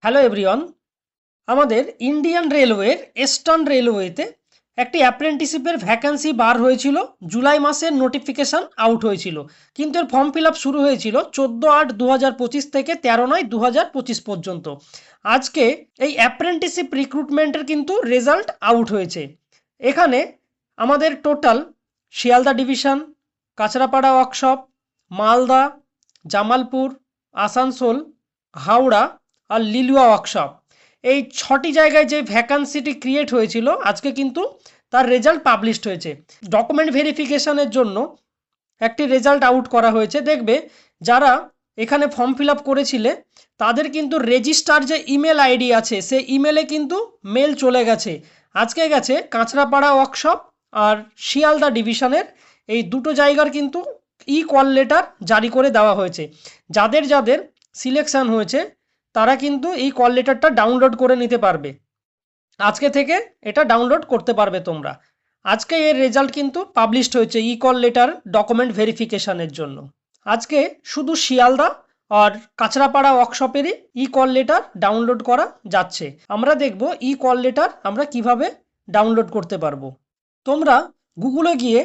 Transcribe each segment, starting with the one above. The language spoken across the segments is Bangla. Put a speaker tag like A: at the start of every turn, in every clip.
A: Hello everyone. আমাদের ইন্ডিয়ান রেলওয়ের ইস্টার্ন রেলওয়েতে একটি অ্যাপ্রেন্টিসশিপের ভ্যাকান্সি বার হয়েছিল। জুলাই মাসের নোটিফিকেশান আউট হয়েছিল, কিন্তু এর ফর্ম ফিল আপ শুরু হয়েছিল 14/8/2025 থেকে 13/9/2025 পর্যন্ত। আজকে এই অ্যাপ্রেন্টিসশিপ রিক্রুটমেন্টের কিন্তু রেজাল্ট আউট হয়েছে। এখানে আমাদের total Sealdah division, Kanchrapara workshop, Malda, Jamalpur, Asansol, Howrah আর লিলুয়া ওয়ার্কশপ, এই 6টি জায়গায় যে ভ্যাকান্সিটি ক্রিয়েট হয়েছিল আজকে কিন্তু তার রেজাল্ট পাবলিশড হয়েছে। ডকুমেন্ট ভেরিফিকেশনের জন্য একটি রেজাল্ট আউট করা হয়েছে। দেখবে যারা এখানে ফর্ম ফিল আপ করেছিলে তাদের কিন্তু রেজিস্টার যে ইমেল আইডি আছে সেই ইমেলে কিন্তু মেল চলে গেছে। আজকে গেছে কাঁচরাপাড়া ওয়ার্কশপ আর শিয়ালদা ডিভিশনের এই দুটো জায়গার কিন্তু ই কল লেটার জারি করে দেওয়া হয়েছে। যাদের যাদের সিলেকশন হয়েছে তারা কিন্তু এই কল লেটারটা ডাউনলোড করে নিতে পারবে। আজকে থেকে এটা ডাউনলোড করতে পারবে তোমরা। আজকে এর রেজাল্ট কিন্তু পাবলিশড হয়েছে ই কল লেটার ডকুমেন্ট ভেরিফিকেশনের জন্য। আজকে শুধু শিয়ালদা আর কাঁচরাপাড়া ওয়ার্কশপেরই ই কল লেটার ডাউনলোড করা যাচ্ছে। আমরা দেখব ই কল লেটার আমরা কিভাবে ডাউনলোড করতে পারবো। তোমরা গুগলে গিয়ে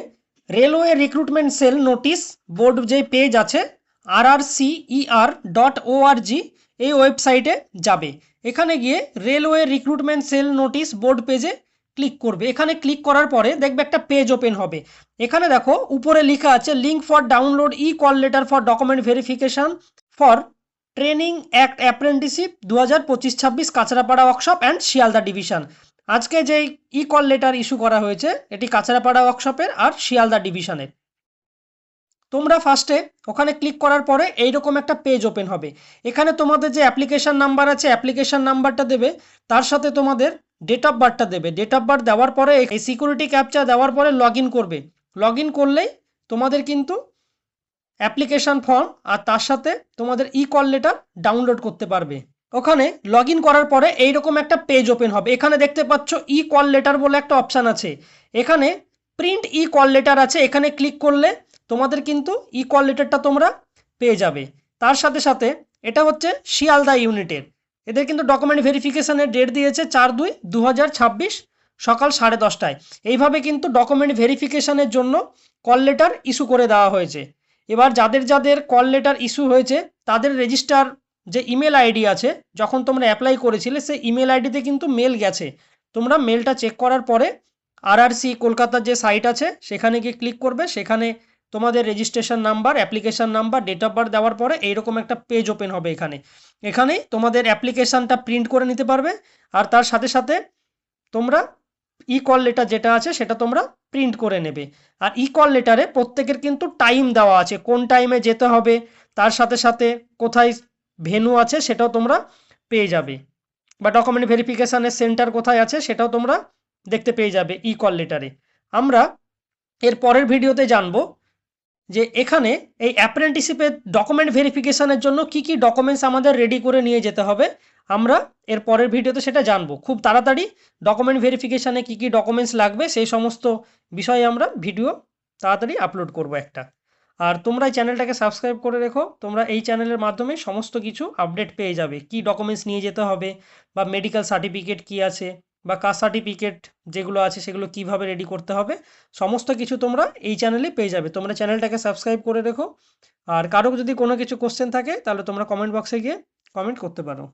A: railway recruitment sell notice board যে পেজ আছে rrcer.org, এই ওয়েবসাইটে যাবে। এখানে গিয়ে railway recruitment sell notice board পেজে ক্লিক করবে। এখানে ক্লিক করার পরে দেখবে একটা পেজ ওপেন হবে। এখানে দেখো উপরে লেখা আছে link for download E call letter for document verification for training act apprenticeship 2025-26 Kanchrapara workshop and Sealdah division. আজকে যেই ই কল লেটার ইস্যু করা হয়েছে এটি কাঁচরাপাড়া ওয়ার্কশপের আর শিয়ালদা ডিভিশনের। তোমরা ফার্স্টে ওখানে ক্লিক করার পরে এইরকম একটা পেজ ওপেন হবে। এখানে তোমাদের যে অ্যাপ্লিকেশান নাম্বার আছে অ্যাপ্লিকেশান নাম্বারটা দেবে, তার সাথে তোমাদের ডেট অফ বার্থটা দেবে। ডেট অফ বার্থ দেওয়ার পরে এই সিকিউরিটি ক্যাপচা দেওয়ার পরে লগ ইন করবে। লগ ইন করলেই তোমাদের কিন্তু অ্যাপ্লিকেশান ফর্ম আর তার সাথে তোমাদের ই কল লেটার ডাউনলোড করতে পারবে। ওখানে লগ ইন করার পরে এইরকম একটা পেজ ওপেন হবে। এখানে দেখতে পাচ্ছ ই কল লেটার বলে একটা অপশান আছে। এখানে প্রিন্ট ই কল লেটার আছে, এখানে ক্লিক করলে তোমাদের কিন্তু ই কল লেটারটা তোমরা পেয়ে যাবে। তার সাথে সাথে এটা হচ্ছে শিয়ালদা ইউনিটের, এদের কিন্তু ডকুমেন্ট ভেরিফিকেশনের ডেট দিয়েছে 4/2/2026 সকাল 10:30টায়। এইভাবে কিন্তু ডকুমেন্ট ভেরিফিকেশনের জন্য কল লেটার ইস্যু করে দেওয়া হয়েছে। এবার যাদের যাদের কল লেটার ইস্যু হয়েছে তাদের রেজিস্টার যে ইমেল আইডি আছে যখন তোমরা অ্যাপ্লাই করেছিলে সেই ইমেল আইডিতে কিন্তু মেল গেছে। তোমরা মেলটা চেক করার পরে আরআরসি কলকাতার যে সাইট আছে সেখানে গিয়ে ক্লিক করবে। সেখানে তোমাদের registration number, application number, date of birth দেওয়ার পরে এইরকম একটা পেজ ওপেন হবে। এখানেই তোমাদের অ্যাপ্লিকেশানটা প্রিন্ট করে নিতে পারবে। আর তার সাথে সাথে তোমরা ই কল লেটার যেটা আছে সেটা তোমরা প্রিন্ট করে নেবে। আর ই কল লেটারে প্রত্যেকের কিন্তু টাইম দেওয়া আছে, কোন টাইমে যেতে হবে, তার সাথে সাথে কোথায় ভেন্যু আছে সেটাও তোমরা পেয়ে যাবে, বা ডকুমেন্ট ভেরিফিকেশানের সেন্টার কোথায় আছে সেটাও তোমরা দেখতে পেয়ে যাবে ই কল লেটারে। আমরা এর পরের ভিডিওতে জানবো যে এখানে এই অ্যাপ্রেন্টিসশিপের ডকুমেন্ট ভেরিফিকেশনের জন্য কি কি ডকুমেন্টস আমাদের রেডি করে নিয়ে যেতে হবে। আমরা এর পরের ভিডিওতে সেটা জানবো। খুব তাড়াতাড়ি ডকুমেন্ট ভেরিফিকেশানে কি কি ডকুমেন্টস লাগবে সেই সমস্ত বিষয়ে আমরা ভিডিও তাড়াতাড়ি আপলোড করব একটা। আর তোমরা এই চ্যানেলটাকে সাবস্ক্রাইব করে রেখো। তোমরা এই চ্যানেলের মাধ্যমে সমস্ত কিছু আপডেট পেয়ে যাবে, কি ডকুমেন্টস নিয়ে যেতে হবে, বা মেডিকেল সার্টিফিকেট কি আছে, বা কাস্ট সার্টিফিকেট যেগুলো আছে সেগুলো কিভাবে রেডি করতে হবে, সমস্ত কিছু তোমরা এই চ্যানেলে পেয়ে যাবে। তোমরা চ্যানেলটাকে সাবস্ক্রাইব করে রেখো। আর কারো যদি কোনো কিছু কোশ্চেন থাকে তাহলে তোমরা কমেন্ট বক্সে গিয়ে কমেন্ট করতে পারো।